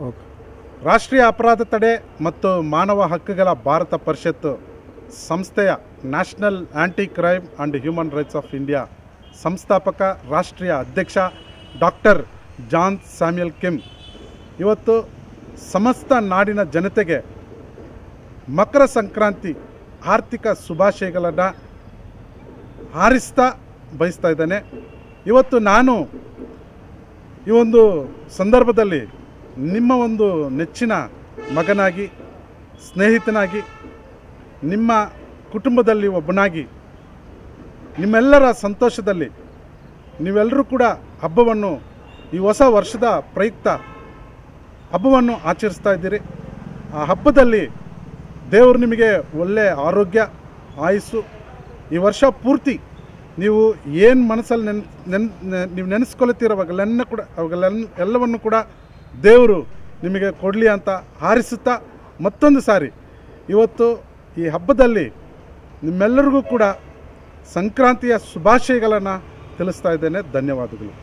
Okay. ರಾಷ್ಟ್ರೀಯ ಅಪರಾಧ ತಡೆ ಮತ್ತು ಮಾನವ ಹಕ್ಕುಗಳ ಭಾರತ ಪರಿಷತ್ತು ಸಂಸ್ಥೆಯ national anti crime and human rights of India ಸಂಸ್ಥಾಪಕ ರಾಷ್ಟ್ರೀಯ ಅಧ್ಯಕ್ಷ ಡಾಕ್ಟರ್ ಜಾನ್ ಸ್ಯಾಮ್ಯುಯಲ್ ಕಿಮ್ ಇವತ್ತು ಸಮಸ್ತ ನಾಡಿನ ಜನತೆಗೆ ಮಕರ ಸಂಕ್ರಾಂತಿ ಆರ್ಥಿಕ ಶುಭಾಶಯಗಳನ್ನು ಹಾರಿಸ್ತಾ ಬಯಸ್ತಾ ಇದ್ದೇನೆ. ಇವತ್ತು ನಾನು ಈ ಒಂದು ಸಂದರ್ಭದಲ್ಲಿ ನಿಮ್ಮ ಒಂದು ನೆಚ್ಚಿನ ಮಗನಾಗಿ, ಸ್ನೇಹಿತನಾಗಿ, ನಿಮ್ಮ ಕುಟುಂಬದಲ್ಲಿ ಒಬ್ಬನಾಗಿ, ನಿಮ್ಮೆಲ್ಲರ ಸಂತೋಷದಲ್ಲಿ ನೀವೆಲ್ಲರೂ ಕೂಡ ಹಬ್ಬವನ್ನು ಈ ಹೊಸ ವರ್ಷದ ಪ್ರಯುಕ್ತ ಹಬ್ಬವನ್ನು ಆಚರಿಸ್ತಾ ಇದ್ದೀರಿ. ಆ ಹಬ್ಬದಲ್ಲಿ ದೇವರು ನಿಮಗೆ ಒಳ್ಳೆಯ ಆರೋಗ್ಯ, ಆಯುಸ್ಸು, ಈ ವರ್ಷ ಪೂರ್ತಿ ನೀವು ಏನು ಮನಸ್ಸಲ್ಲಿ ನೀವು ನೆನೆಸ್ಕೊಳ್ತಿರೋವಾಗಲೆಲ್ಲ ಎಲ್ಲವನ್ನು ಕೂಡ ದೇವರು ನಿಮಗೆ ಕೊಡಲಿ ಅಂತ ಹಾರಿಸುತ್ತಾ ಮತ್ತೊಂದು ಸಾರಿ ಇವತ್ತು ಈ ಹಬ್ಬದಲ್ಲಿ ನಿಮ್ಮೆಲ್ಲರಿಗೂ ಕೂಡ ಸಂಕ್ರಾಂತಿಯ ಶುಭಾಶಯಗಳನ್ನು ತಿಳಿಸ್ತಾ ಇದ್ದೇನೆ. ಧನ್ಯವಾದಗಳು.